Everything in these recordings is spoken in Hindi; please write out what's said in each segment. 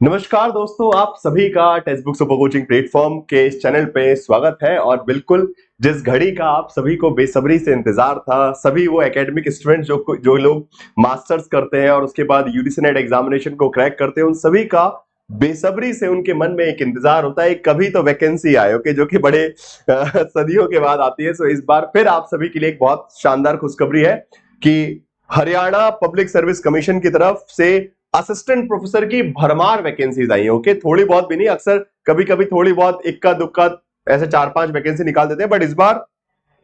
नमस्कार दोस्तों, आप सभी का text book super coaching platform के इस चैनल पे स्वागत है। और बिल्कुल जिस घड़ी का आप सभी को बेसब्री से इंतजार था, सभी वो एकेडमिक स्टूडेंट जो लोग मास्टर्स करते हैं और उसके बाद यूजीसी नेट एग्जामिनेशन को क्रैक करते हैं, उन सभी का बेसब्री से उनके मन में एक इंतजार होता है, कभी तो वैकेंसी आए, ओके, जो कि बड़े सदियों के बाद आती है। सो इस बार फिर आप सभी के लिए एक बहुत शानदार खुशखबरी है कि हरियाणा पब्लिक सर्विस कमीशन की तरफ से असिस्टेंट प्रोफेसर की भरमार वैकेंसीज आई है। ओके, थोड़ी बहुत भी नहीं, अक्सर कभी कभी थोड़ी बहुत इक्का दुक्का ऐसे 4-5 वैकेंसी निकाल देते हैं, बट इस बार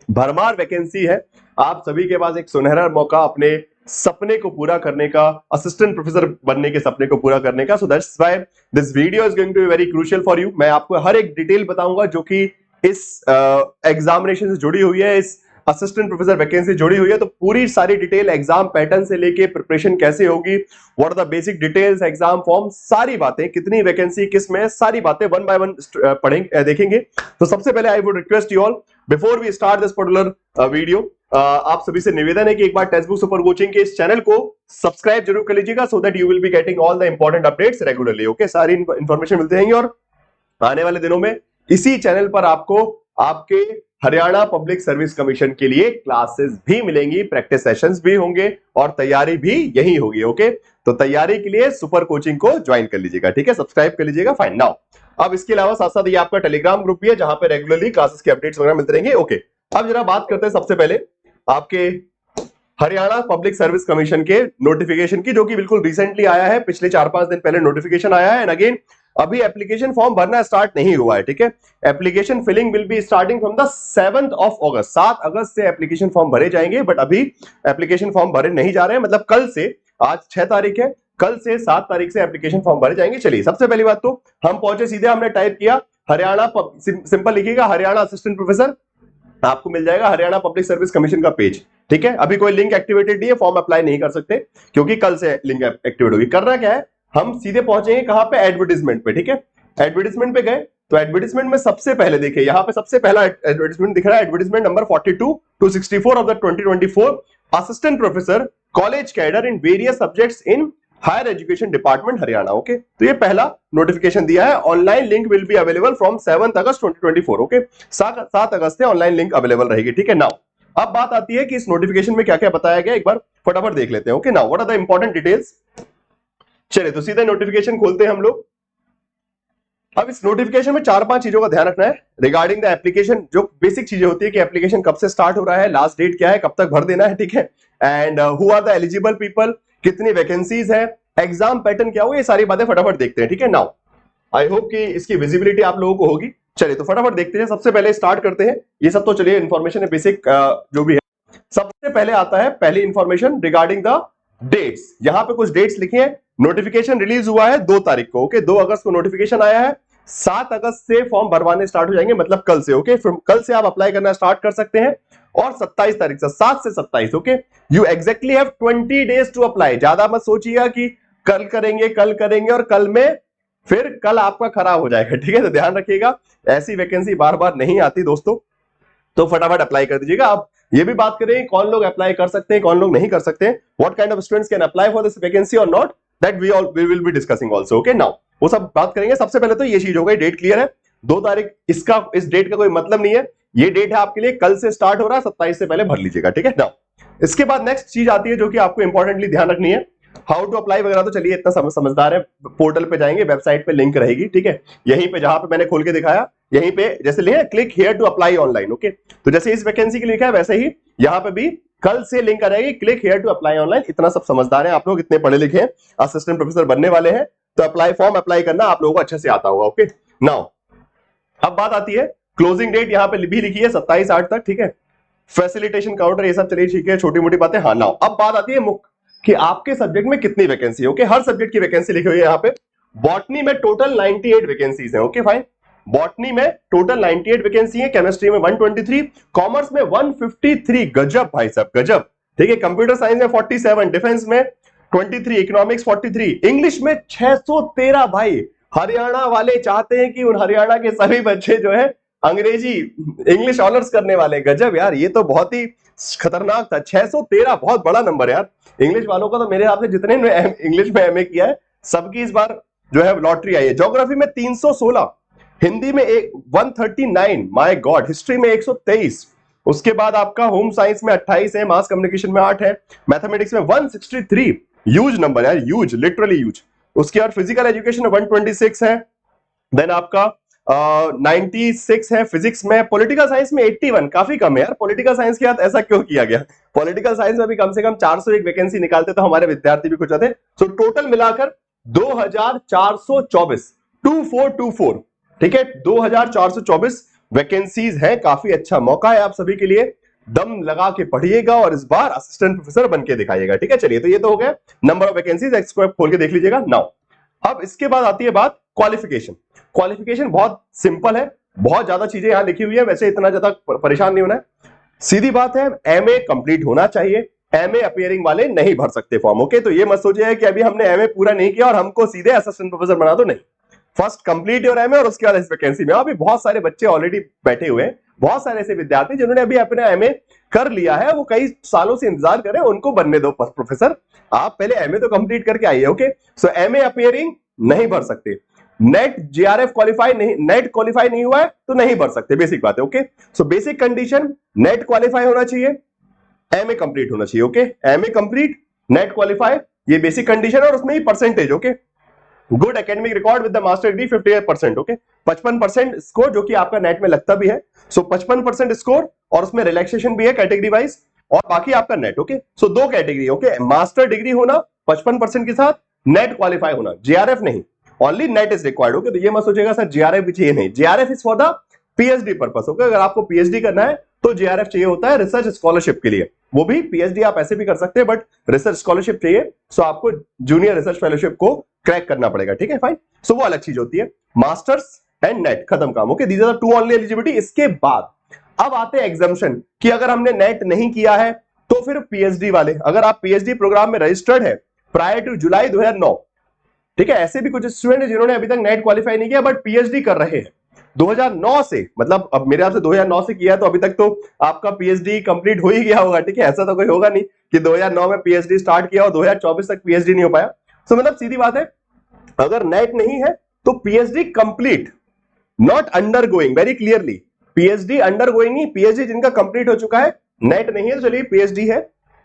भरमार वैकेंसी है। आप सभी के पास एक सुनहरा मौका अपने सपने को पूरा करने का, असिस्टेंट प्रोफेसर बनने के सपने को पूरा करने का। So that's why this video is going to be very crucial for you. मैं आपको हर एक डिटेल बताऊंगा जो कि इस एग्जामिनेशन से जुड़ी हुई है, इस असिस्टेंट प्रोफेसर वैकेंसी जुड़ी हुई है। तो पूरी सारी डिटेल, एग्जाम पैटर्न से लेके प्रिपरेशन कैसे होगी, what are the basic details, exam form, सारी बातें, कितनी वैकेंसी किस में, सारी बातें वन बाय वन पढ़ेंगे, देखेंगे। तो सबसे पहले I would request you all, before we start this particular video, आप सभी से निवेदन है कि एक बार टेक्स्ट बुक सुपर कोचिंग के इस चैनल को सब्सक्राइब जरूर कर लीजिएगा, so that you will be getting all the important updates regularly. Okay, सारी इंफॉर्मेशन मिलते रहेंगे और आने वाले दिनों में इसी चैनल पर आपको आपके हरियाणा पब्लिक सर्विस कमीशन के लिए क्लासेस भी मिलेंगी, प्रैक्टिस सेशंस भी होंगे और तैयारी भी यही होगी। ओके, तो तैयारी के लिए सुपर कोचिंग को ज्वाइन कर लीजिएगा, ठीक है, सब्सक्राइब कर लीजिएगा। फाइन, नाउ अब इसके अलावा साथ साथ ये आपका टेलीग्राम ग्रुप भी है जहां पे रेगुलरली क्लासेस के अपडेट्स वगैरह मिलते रहेंगे। ओके, अब जरा बात करते हैं सबसे पहले आपके हरियाणा पब्लिक सर्विस कमीशन के नोटिफिकेशन की, जो कि बिल्कुल रिसेंटली आया है, पिछले 4-5 दिन पहले नोटिफिकेशन आया है। एंड अगेन अभी एप्लीकेशन फॉर्म भरना स्टार्ट नहीं हुआ है, ठीक है। Application filling will be starting from the 7th of August, 7 अगस्त से एप्लीकेशन फॉर्म भरे जाएंगे, बट अभी एप्लीकेशन फॉर्म भरे नहीं जा रहे हैं। मतलब कल से, आज 6 तारीख है, कल से 7 तारीख से एप्लीकेशन फॉर्म भरे जाएंगे। चलिए, सबसे पहली बात तो हम पहुंचे सीधे, हमने टाइप किया हरियाणा, सिंपल लिखिएगा हरियाणा असिस्टेंट प्रोफेसर, आपको मिल जाएगा हरियाणा पब्लिक सर्विस कमीशन का पेज, ठीक है। अभी कोई लिंक एक्टिवेटेड नहीं है, फॉर्म अप्लाई नहीं कर सकते क्योंकि कल से लिंक एक्टिवेट होगी। करना क्या है, हम सीधे पहुंचेंगे कहां पे, एडवर्टाइजमेंट पे, ठीक है। एडवर्टाइजमेंट पे गए तो एडवर्टाइजमेंट में सबसे पहले देखिए, यहां पे सबसे पहला एडवर्टाइजमेंट दिख रहा है, advertisement number 42 to 64 of the 2024 assistant professor college cadre in various subjects in higher education department Haryana. Okay, तो ये पहला नोटिफिकेशन दिया है। Online link will be available from 7 August 2024। Okay, 7 अगस्त से ऑनलाइन लिंक अवेलेबल रहेगी, ठीक है। नाउ अब बात आती है कि इस नोटिफिकेशन में क्या क्या बताया गया, एक बार फटाफट देख लेते हैं। Okay, now what are the important details. चलिए, तो सीधे नोटिफिकेशन खोलते हैं हम लोग। अब इस नोटिफिकेशन में 4-5 चीजों का ध्यान रखना है रिगार्डिंग द एप्लीकेशन। जो बेसिक चीजें होती है कि एप्लीकेशन कब से स्टार्ट हो रहा है, लास्ट डेट क्या है, कब तक भर देना है, ठीक है। And who are the eligible people, कितनी वैकेंसीज है, एग्जाम पैटर्न क्या होगा, ये सारी बातें फटाफट देखते हैं, ठीक है। नाउ आई होप कि इसकी विजिबिलिटी आप लोगों को होगी। चलिए, तो फटाफट देखते हैं। सबसे पहले स्टार्ट करते हैं, ये सब तो चलिए इंफॉर्मेशन है बेसिक जो भी है। सबसे पहले आता है पहली इंफॉर्मेशन रिगार्डिंग द डेट्स। यहां पे कुछ डेट्स लिखी है। नोटिफिकेशन रिलीज हुआ है 2 तारीख को, ओके, 2 अगस्त को नोटिफिकेशन आया है। 7 अगस्त से फॉर्म भरवाने स्टार्ट हो जाएंगे, मतलब कल से। ओके, कल से आप अप्लाई करना स्टार्ट कर सकते हैं और 27 तारीख से, 7 से 27, okay, you exactly have 20 days to apply. ज्यादा मत सोचिएगा कि कल करेंगे और कल में फिर कल आपका खराब हो जाएगा, ठीक है। तो ध्यान रखिएगा, ऐसी वैकेंसी बार बार नहीं आती दोस्तों, तो फटाफट अप्लाई कर दीजिएगा। आप ये भी बात करें कौन लोग अप्लाई कर सकते हैं, कौन लोग नहीं कर सकते, what kind of students can apply for this vacancy और not, that we will be discussing also. Okay, now वो सब बात करेंगे। सबसे पहले तो ये चीज हो गई, डेट क्लियर है, 2 तारीख। इस डेट का कोई मतलब नहीं है, ये डेट है आपके लिए, कल से स्टार्ट हो रहा है, 27 से पहले भर लीजिएगा, ठीक है। नाउ इसके बाद नेक्स्ट चीज आती है जो कि आपको इंपॉर्टेंटली ध्यान रखनी है, हाउ टू अप्लाई वगैरह तो चलिए इतना समझदार है, पोर्टल पे जाएंगे, वेबसाइट पे लिंक रहेगी, ठीक है। यहीं पे जहां पे मैंने खोल के दिखाया, यहीं पे जैसे लिखा click here to apply online. Okay, तो जैसे इस वैकेंसी के लिए लिखा है वैसे ही यहां पे भी कल से लिंक आ जाएगी, click here to apply online. इतना सब समझदार है आप लोग, इतने पढ़े लिखे हैं, असिस्टेंट प्रोफेसर बनने वाले हैं, तो फॉर्म अप्लाई करना आप लोगों को अच्छे से आता होगा। ओके, नाउ अब बात आती है क्लोजिंग डेट, यहां पे भी लिखी है 27/8 तक, ठीक है। फैसिलिटेशन काउंटर ये सब चलिए ठीक है, छोटी मोटी बातें। हाँ, नाउ अब बात आती है मुख्य कि आपके सब्जेक्ट में कितनी वैकेंसी है। ओके, हर सब्जेक्ट की वैकेंसी लिखी हुई है यहाँ पे। बॉटनी में टोटल 98 वैकेंसीज है। ओके, फाइन, बॉटनी में टोटल 98 वैकेंसी है, केमिस्ट्री में 123, कॉमर्स में 153, गजब भाई साहब गजब, ठीक है। कंप्यूटर साइंस में 47, डिफेंस में 23, इकोनॉमिक्स 43, इंग्लिश में 613। भाई हरियाणा वाले चाहते हैं कि उन हरियाणा के सभी बच्चे जो है अंग्रेजी इंग्लिश ऑनर्स करने वाले। गजब यार, ये तो बहुत ही खतरनाक था। 613 बहुत बड़ा नंबर है यार। इंग्लिश वालों का तो मेरे हिसाब से जितने ने इंग्लिश में एमए किया है सबकी इस बार जो है लॉटरी आई है। ज्योग्राफी में 316, हिंदी में 139, माय गॉड, हिस्ट्री में 123, उसके बाद आपका होम साइंस में 28 है, मास कम्युनिकेशन में 8 है, मैथमेटिक्स में 163, ह्यूज नंबर यार, ह्यूज, लिटरली ह्यूज। उसके बाद फिजिकल एजुकेशन में 126 है, देन आपका 96 है फिजिक्स में। पॉलिटिकल साइंस में 81, काफी कम है यार। पॉलिटिकल साइंस के साथ ऐसा क्यों किया गया? पॉलिटिकल साइंस में भी कम से कम 401 वैकेंसी निकालते तो हमारे विद्यार्थी भी कुछ आते। सो टोटल मिलाकर 2424, 2424, ठीक है, 2424 वैकेंसीज है। काफी अच्छा मौका है आप सभी के लिए, दम लगा के पढ़िएगा और इस बार असिस्टेंट प्रोफेसर बन के दिखाइएगा, ठीक है। चलिए, तो ये तो हो गया नंबर ऑफ वैकेंसीज, एक्सको खोल के देख लीजिएगा नाउ। अब इसके बाद आती है बात क्वालिफिकेशन। क्वालिफिकेशन बहुत सिंपल है, बहुत ज्यादा चीजें यहां लिखी हुई है, वैसे इतना ज्यादा परेशान नहीं होना है। सीधी बात है, एमए कंप्लीट होना चाहिए। एमए अपीयरिंग वाले नहीं भर सकते फॉर्म, ओके। तो ये मत सोचिए कि अभी हमने एमए पूरा नहीं किया और हमको सीधे असिस्टेंट प्रोफेसर बना दो, नहीं। फर्स्ट कंप्लीट योर एमए और उसके बाद इस वैकेंसी में। अभी बहुत सारे बच्चे ऑलरेडी बैठे हुए हैं, बहुत सारे ऐसे विद्यार्थी जिन्होंने अभी अपना एमए कर लिया है, वो कई सालों से इंतजार कर रहे हैं, उनको बनने दो प्रोफेसर। आप पहले एमए तो कंप्लीट करके आइए, ओके। सो एमए अपीयरिंग नहीं भर सकते। नेट जेआरएफ क्वालिफाई नहीं, नेट क्वालिफाई नहीं हुआ है तो नहीं भर सकते, बेसिक बात है, okay. So basic condition, NET qualify होना चाहिए, एमए कंप्लीट होना चाहिए, okay. MA complete, NET qualify, ये बेसिक कंडीशन है और उसमें ही percentage, okay. Good academic record with the master degree 58%, okay. 55% score जो कि आपका नेट में लगता भी है। सो 55% स्कोर और उसमें रिलैक्सेशन भी है कैटेगरी वाइज, और बाकी आपका नेट, ओके। सो दो कैटेगरी, ओके, मास्टर डिग्री होना 55% के साथ, नेट क्वालिफाई होना, जेआरएफ नहीं, only net is required, okay. तो ये मत सोचिएगा सर जेआरएफ भी चाहिए, नहीं, JRF is for the PhD purpose, okay. अगर आपको पीएचडी करना है तो जेआरएफ चाहिए होता है रिसर्च स्कॉलरशिप के लिए, वो भी पीएचडी आप ऐसे भी कर सकते हैं बट रिसर्च स्कॉलरशिप चाहिए। सो आपको जूनियर रिसर्च फेलोशिप को क्रैक करना पड़ेगा, ठीक है, फाइन। सो वो अलग चीज होती है। मास्टर्स एंड नेट, खत्म काम, okay. These are two only eligibility. इसके बाद अब आते हैं एग्जाम्पशन कि अगर हमने नेट नहीं किया है तो फिर पीएचडी वाले, अगर आप पीएचडी प्रोग्राम में रजिस्टर्ड है प्रायर टू जुलाई 2009, ठीक है, ऐसे भी कुछ स्टूडेंट है जिन्होंने अभी तक नेट क्वालिफाई नहीं किया बट पीएचडी कर रहे हैं 2009 से, मतलब अब मेरे आपसे 2009 से किया है तो अभी तक तो आपका पीएचडी कंप्लीट हो ही गया होगा, ठीक है। ऐसा तो कोई होगा नहीं कि 2009 में पीएचडी स्टार्ट किया और 2024 तक पीएचडी नहीं हो पाया। तो मतलब सीधी बात है, अगर नेट नहीं है तो PhD complete, not undergoing, very clearly, PhD undergoing नहीं, पीएचडी जिनका कंप्लीट हो चुका है, नेट नहीं है तो चलिए पीएचडी है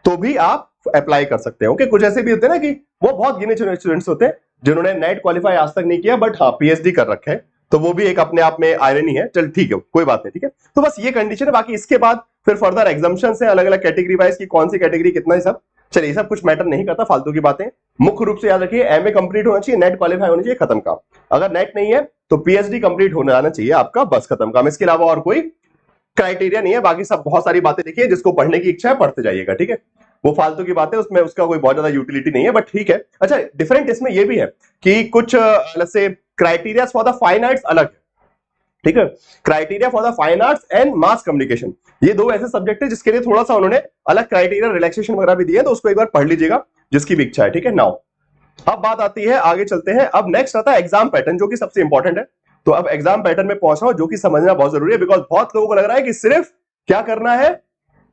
तो भी आप अप्लाई कर सकते हैं, ओके। कुछ ऐसे भी होते हैं ना कि वो बहुत गिने चुने स्टूडेंट्स होते हैं जिन्होंने नेट क्वालिफाई आज तक नहीं किया बट हाँ पीएचडी कर रखे हैं, तो वो भी एक अपने आप में आयरनी है। चल ठीक है, कोई बात नहीं, ठीक है। तो बस ये कंडीशन है, बाकी इसके बाद फिर फर्दर एग्जाम्पशंस है अलग अलग कैटेगरी वाइज की, कौन सी कैटेगरी कितना, ही सब चलिए, सब कुछ मैटर नहीं करता, फालतू की बातें। मुख्य रूप से याद रखिए, एमए कंप्लीट होना चाहिए, नेट क्वालिफाई होना चाहिए, खत्म काम। अगर नेट नहीं है तो पीएचडी कंप्लीट होने आना चाहिए आपका, बस खत्म काम। इसके अलावा और कोई क्राइटेरिया नहीं है। बाकी सब बहुत सारी बातें देखिए, जिसको पढ़ने की इच्छा है पढ़ते जाइएगा, ठीक है। वो फालतू की बातें, उसमें उसका कोई बहुत ज्यादा यूटिलिटी नहीं है, बट ठीक है। अच्छा, डिफरेंट इसमें ये भी है कि कुछ अलग से criteria for the fine arts अलग है, ठीक है। Criteria for the fine arts and mass communication, ये दो ऐसे सब्जेक्ट है जिसके लिए थोड़ा सा उन्होंने अलग क्राइटेरिया रिलैक्सेशन वगैरह भी दिए, तो उसको एक बार पढ़ लीजिएगा जिसकी भी इच्छा है, ठीक है। नाउ अब बात आती है, आगे चलते हैं। अब नेक्स्ट आता है एग्जाम पैटर्न, जो कि सबसे इंपॉर्टेंट है। तो अब एग्जाम पैटर्न में पहुंच रहा हूं, जो कि समझना बहुत जरूरी है, बिकॉज बहुत लोगों को लग रहा है कि सिर्फ क्या करना है,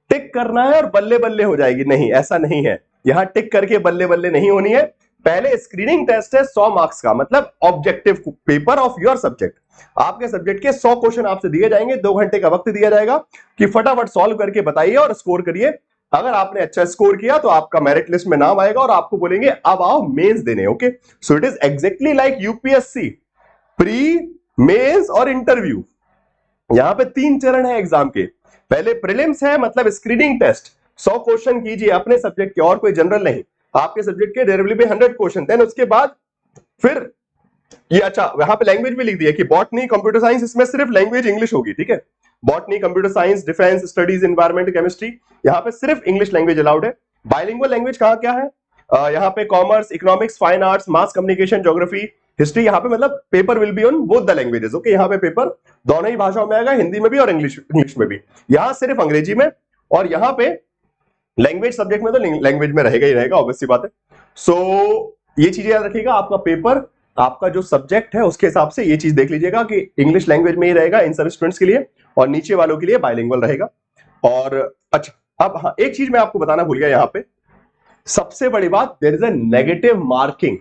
टिक करना है और बल्ले बल्ले हो जाएगी। नहीं, ऐसा नहीं है। यहां टिक करके बल्ले बल्ले नहीं होनी है। पहले स्क्रीनिंग टेस्ट है 100 मार्क्स का, मतलब objective paper of your subject. आपके सब्जेक्ट के 100 क्वेश्चन आपसे दिए जाएंगे, 2 घंटे का वक्त दिया जाएगा कि फटाफट सॉल्व करके बताइए और स्कोर करिए। अगर आपने अच्छा स्कोर किया तो आपका मेरिट लिस्ट में नाम आएगा और आपको बोलेंगे अब आओ मेंस देने, okay. So it is exactly like UPSC, pre, mains और इंटरव्यू। यहां पे 3 चरण है एग्जाम के। पहले प्रीलिम्स है, मतलब स्क्रीनिंग टेस्ट, 100 क्वेश्चन कीजिए अपने सब्जेक्ट के और कोई जनरल नहीं, आपके सब्जेक्ट के डेरिवेटिव में 100 क्वेश्चन। देन उसके बाद फिर ये, अच्छा यहां पे लैंग्वेज भी लिख दिया कि बॉटनी, कंप्यूटर साइंस, इसमें सिर्फ लैंग्वेज इंग्लिश होगी, ठीक है। Botany, computer science, defence studies, environment, chemistry, यहां पे सिर्फ इंग्लिश लैंग्वेज अलाउड है। बाइलिंगुअल लैंग्वेज कहां क्या है, यहाँ पे commerce, economics, fine arts, mass communication, geography, history, यहाँ पे मतलब paper will be on both the languages, okay. यहाँ पे पेपर दोनों ही भाषाओं में आएगा, हिंदी में भी और इंग्लिश में भी। यहाँ सिर्फ अंग्रेजी में, और यहाँ पे लैंग्वेज सब्जेक्ट में तो लैंग्वेज में रहेगा ही रहेगा, ऑब्वियस सी बात है। सो ये चीजें याद रखिएगा, आपका पेपर, आपका जो सब्जेक्ट है उसके हिसाब से ये चीज देख लीजिएगा कि इंग्लिश लैंग्वेज में ही रहेगा इन सभी स्टूडेंट्स के लिए, और नीचे वालों के लिए बाइलिंगुअल रहेगा। और अच्छा, अब हाँ, एक चीज मैं आपको बताना भूल गया, यहाँ पे सबसे बड़ी बात, there is a negative marking.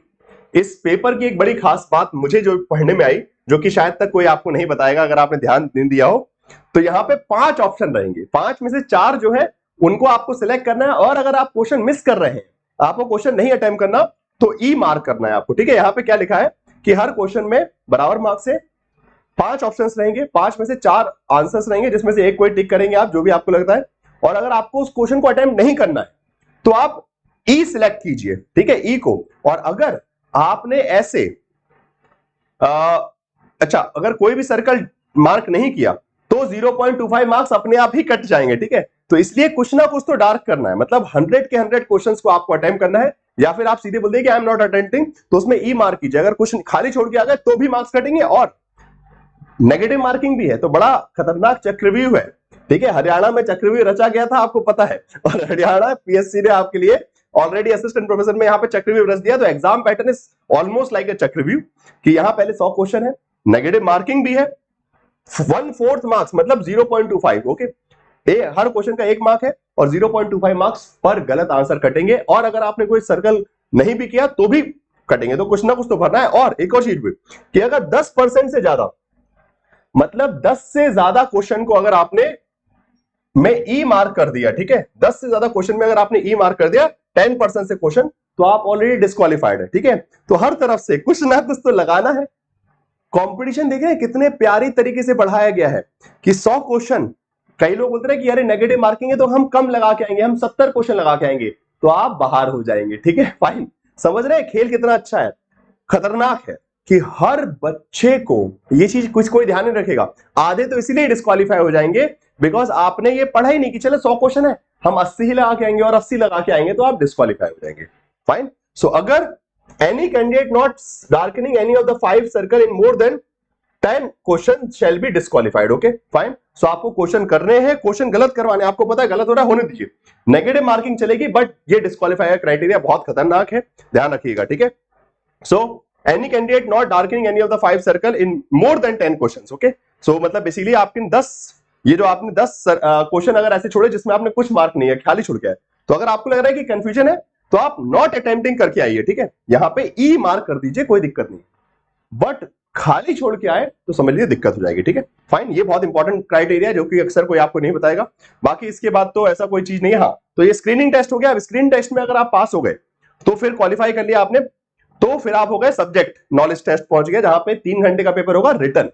इस पेपर की एक बड़ी खास बात मुझे जो पढ़ने में आई, जो कि शायद तक कोई आपको नहीं बताएगा अगर आपने ध्यान नहीं दिया हो, तो यहाँ पे 5 ऑप्शन रहेंगे, 5 में से 4 जो है उनको आपको सिलेक्ट करना है, और अगर आप क्वेश्चन मिस कर रहे हैं, आपको क्वेश्चन नहीं अटेम्प्ट करना, तो ई मार्क करना है आपको। ठीक है, यहाँ पे क्या लिखा है कि हर क्वेश्चन में बराबर मार्क्स से 5 ऑप्शंस रहेंगे, 5 में से 4 आंसर्स रहेंगे, जिसमें से एक कोई टिक करेंगे आप, जो भी आपको लगता है। और अगर आपको उस क्वेश्चन को अटेम्प्ट नहीं करना है तो आप ई सिलेक्ट कीजिए, ठीक है, ई को। और अगर आपने ऐसे अच्छा, अगर कोई भी सर्कल मार्क नहीं किया तो 0.25 मार्क्स अपने आप ही कट जाएंगे। ठीक है, तो इसलिए कुछ ना कुछ तो डार्क करना है, मतलब 100 के 100 क्वेश्चंस को आपको अटेम्प्ट करना है, या फिर आप सीधे बोल दें कि आई एम नॉट अटेम्प्टिंग, तो उसमें ई मार्क कीजिए। अगर क्वेश्चन खाली छोड़ के आ गए तो भी मार्क्स कटेंगे, और नेगेटिव मार्किंग भी है, तो बड़ा खतरनाक चक्रव्यूह है। ठीक है, हरियाणा में चक्रव्यूह रचा गया था, आपको पता है, और हरियाणा पीएससी ने आपके लिए ऑलरेडी असिस्टेंट प्रोफेसर में यहाँ पे चक्रव्यूह रच दिया। तो exam pattern is almost like अ चक्रव्यूह, कि यहाँ पहले 100 क्वेश्चन है, नेगेटिव मार्किंग भी है, 1/4 मार्क्स मतलब 0.25। ओके, हर क्वेश्चन का 1 मार्क है, और 0.25 मार्क्स पर गलत आंसर कटेंगे, और अगर आपने कोई सर्कल नहीं भी किया तो भी कटेंगे। तो कुछ ना कुछ तो भरना है। और एक और चीज भी, कि अगर 10% से ज्यादा, मतलब 10 से ज्यादा क्वेश्चन को अगर आपने में ई मार्क कर दिया, ठीक है, 10 से ज्यादा क्वेश्चन में अगर आपने ई मार्क कर दिया 10% से क्वेश्चन, तो आप ऑलरेडी डिस्क्वालिफाइड है। ठीक है, तो हर तरफ से कुछ ना कुछ तो लगाना है। कंपटीशन देख रहे हैं कितने प्यारी तरीके से बढ़ाया गया है, कि 100 क्वेश्चन, कई लोग बोलते हैं कि अरे नेगेटिव मार्किंग है तो हम कम लगा के आएंगे, हम 70 क्वेश्चन लगा के आएंगे, तो आप बाहर हो जाएंगे। ठीक है, फाइन, समझ रहे हैं खेल कितना अच्छा है, खतरनाक है, कि हर बच्चे को ये चीज कुछ कोई ध्यान नहीं रखेगा। आधे तो इसीलिए डिस्क्वालीफाई हो जाएंगे बिकॉज आपने ये पढ़ा ही नहीं कि चलो 100 क्वेश्चन है, हम 80 ही लगा के आएंगे और 80 लगा के आएंगे, तो आप डिस्क्वालीफाई हो जाएंगे। फाइन, सो अगर any candidate not darkening any of the 5 circle in more than 10 question shall be disqualified। Okay fine, so आपको क्वेश्चन करने हैं, क्वेश्चन गलत करवाने, आपको पता है गलत हो रहा है, होने दीजिए, नेगेटिव मार्किंग चलेगी, बट ये डिस्क्वालीफाई क्राइटेरिया बहुत खतरनाक है, ध्यान रखिएगा। ठीक है, so any candidate not darkening any of the 5 circle in more than 10 question. Okay, so मतलब इसीलिए आपके 10, ये जो आपने 10 क्वेश्चन अगर ऐसे छोड़े जिसमें आपने कुछ मार्क नहीं है, खाली छोड़ के आए, तो अगर आपको लग रहा है कि कंफ्यूजन है, तो आप नॉट अटेम्प्टिंग करके आइए। ठीक है, यहां पे ई मार्क कर दीजिए, कोई दिक्कत नहीं, बट खाली छोड़ के आए तो समझ लीजिए दिक्कत हो जाएगी। ठीक है, फाइन, ये बहुत इंपॉर्टेंट क्राइटेरिया जो कि अक्सर कोई आपको नहीं बताएगा। बाकी इसके बाद तो ऐसा कोई चीज नहीं है। हाँ, तो ये स्क्रीनिंग टेस्ट हो गया। अब स्क्रीनिंग टेस्ट में अगर आप पास हो गए तो फिर क्वालिफाई कर लिया आपने, तो फिर आप हो गए सब्जेक्ट नॉलेज टेस्ट पहुंच गए, जहां पे 3 घंटे का पेपर होगा रिटर्न।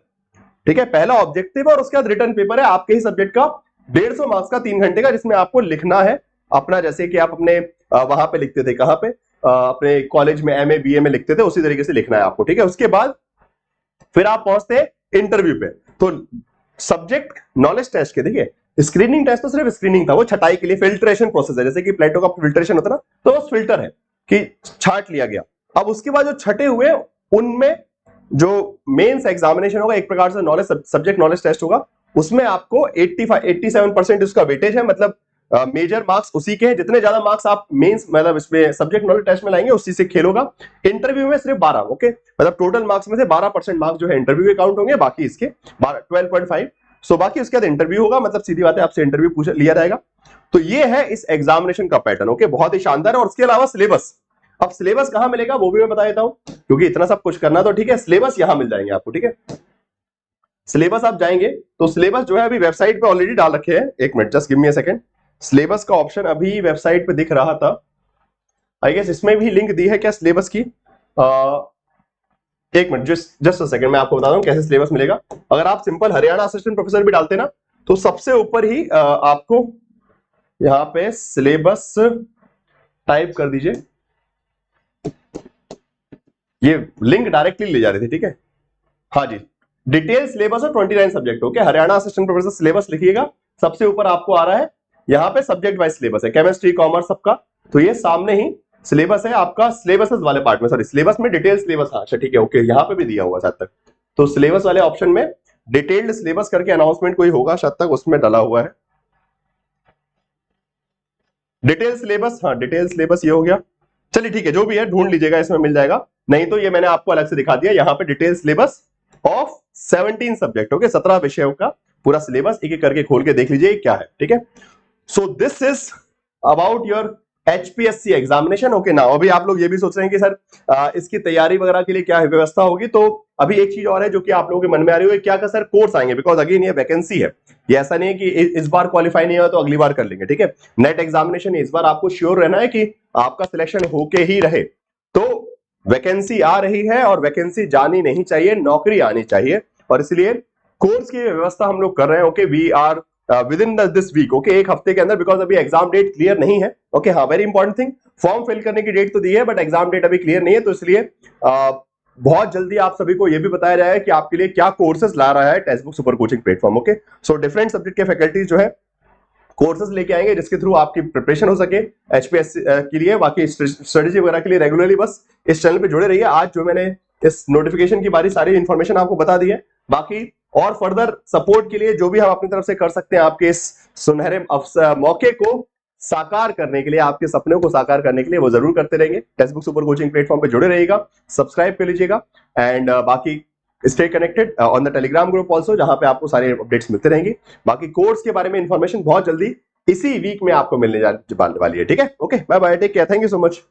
ठीक है, पहला ऑब्जेक्टिव और उसके बाद रिटर्न पेपर है आपके ही सब्जेक्ट का, 150 मार्क्स का 3 घंटे का, जिसमें आपको लिखना है अपना, जैसे कि आप अपने वहां पे लिखते थे, कहां पे, अपने कॉलेज में एमए बीए में लिखते थे, उसी तरीके से लिखना है आपको। ठीक है, उसके बाद फिर आप पहुंचते हैं इंटरव्यू पे। तो सब्जेक्ट नॉलेज टेस्ट के, देखिए स्क्रीनिंग टेस्ट तो सिर्फ स्क्रीनिंग था, वो छटाई के लिए फिल्ट्रेशन प्रोसेस है, जैसे कि प्लेटो का फिल्ट्रेशन होता है ना, तो वो फिल्टर है कि छाट लिया गया। अब उसके बाद जो छटे हुए, उनमें जो मेंस एग्जामिनेशन होगा, एक प्रकार से नॉलेज सब्जेक्ट नॉलेज टेस्ट होगा, उसमें आपको 87% उसका वेटेज है, मतलब मेजर मार्क्स उसी के हैं, जितने ज्यादा मार्क्स आप मेंस मतलब इसमें सब्जेक्ट नॉलेज टेस्ट में लाएंगे उसी से खेल होगा। इंटरव्यू में सिर्फ 12, ओके, मतलब टोटल मार्क्स में से 12% मार्क्स जो है इंटरव्यू के काउंट होंगे, बाकी इसके 12.5। सो बाकी उसके बाद इंटरव्यू होगा, मतलब सीधी बात है आपसे इंटरव्यू पूछ लिया जाएगा। तो ये है इस एग्जामिनेशन का पैटर्न। ओके, बहुत ही शानदार है। और उसके अलावा सिलेबस, अब सिलेबस कहां मिलेगा वो भी मैं बता देता हूं, क्योंकि इतना सब कुछ करना तो ठीक है, सिलेबस यहां मिल जाएंगे आपको। ठीक है, सिलेबस आप जाएंगे तो सिलेबस जो है अभी वेबसाइट पे ऑलरेडी डाल रखे हैं, एक minute, just give me a second. Syllabus का ऑप्शन अभी वेबसाइट पे दिख रहा था, आई गेस इसमें भी लिंक दी है क्या सिलेबस की? एक मिनट, जस्ट अ सेकंड, मैं आपको बता दूं कैसे सिलेबस मिलेगा। अगर आप सिंपल हरियाणा असिस्टेंट प्रोफेसर भी डालते ना, तो सबसे ऊपर ही आपको यहां पे सिलेबस टाइप कर दीजिए, ये लिंक डायरेक्टली ले जा रही थी। ठीक है, हाँ जी, डिटेल सिलेबस और 29 subject. Okay, Haryana assistant professor syllabus लिखिएगा, सबसे ऊपर आपको आ रहा है, यहाँ पे सब्जेक्ट वाइज सिलेबस है, केमिस्ट्री कॉमर्स सबका, तो ये सामने ही सिलेबस है आपका, सिलेबस वाले पार्ट में, सॉरी सिलेबस में डिटेल सिलेबस, हाँ अच्छा ठीक है, ओके, यहाँ पे भी दिया हुआ शायद तक, तो सिलेबस वाले ऑप्शन में डिटेल्ड सिलेबस करके अनाउंसमेंट कोई होगा शायद तक, उसमें डाला हुआ है डिटेल सिलेबस। हाँ, डिटेल सिलेबस ये हो गया, चलिए ठीक है, जो भी है ढूंढ लीजिएगा, इसमें मिल जाएगा, नहीं तो ये मैंने आपको अलग से दिखा दिया, यहाँ पे detail syllabus of 17 subject. Okay, 17 विषयों का पूरा सिलेबस एक एक करके खोल के देख लीजिए क्या है। ठीक है, so this is about your HPSC examination. Okay ना, अभी आप लोग ये भी सोच रहे हैं कि सर इसकी तैयारी वगैरह के लिए क्या व्यवस्था होगी, तो अभी एक चीज और है जो कि आप लोगों के मन में आ रही है, क्या क्या सर कोर्स आएंगे, बिकॉज अगेन ये वैकेंसी है, ये ऐसा नहीं है कि इस बार क्वालिफाई नहीं हुआ तो अगली बार कर लेंगे, ठीक है। नेट एग्जामिनेशन इस बार आपको श्योर रहना है कि आपका सिलेक्शन होके ही रहे। तो वैकेंसी आ रही है और वैकेंसी जानी नहीं चाहिए, नौकरी आनी चाहिए, और इसलिए कोर्स की व्यवस्था हम लोग कर रहे हैं। Okay, we are within this week, okay, एक हफ्ते के अंदर, बिकॉज अभी एग्जाम डेट क्लियर नहीं है। ओके, हाँ, very important thing, form fill करने की डेट तो दी है बट एग्जाम डेट अभी क्लियर नहीं है, तो इसलिए बहुत जल्दी आप सभी को यह भी बताया जाए कि आपके लिए क्या कोर्सेज ला रहा है text book super coaching platform. Okay, so different subject के फैकल्टीज जो है कोर्सेज लेके आएंगे जिसके थ्रू आपकी प्रिपरेशन हो सके एचपीएससी के लिए। बाकी स्ट्रेटेजी वगैरह के लिए रेगुलरली बस इस चैनल पे जुड़े रहिए। आज जो मैंने इस नोटिफिकेशन की बारी सारी इंफॉर्मेशन आपको बता दी है, बाकी और फर्दर सपोर्ट के लिए जो भी हम अपनी तरफ से कर सकते हैं आपके इस सुनहरे मौके को साकार करने के लिए, आपके सपनों को साकार करने के लिए, वो जरूर करते रहेंगे। Text book super coaching platform पे जुड़े रहिएगा, सब्सक्राइब कर लीजिएगा, एंड बाकी stay connected on the Telegram group also, जहां पे आपको सारे अपडेट्स मिलते रहेंगे। बाकी कोर्स के बारे में इंफॉर्मेशन बहुत जल्दी इसी वीक में आपको मिलने वाली है, ठीक है। Okay, bye bye, take care, thank you so much.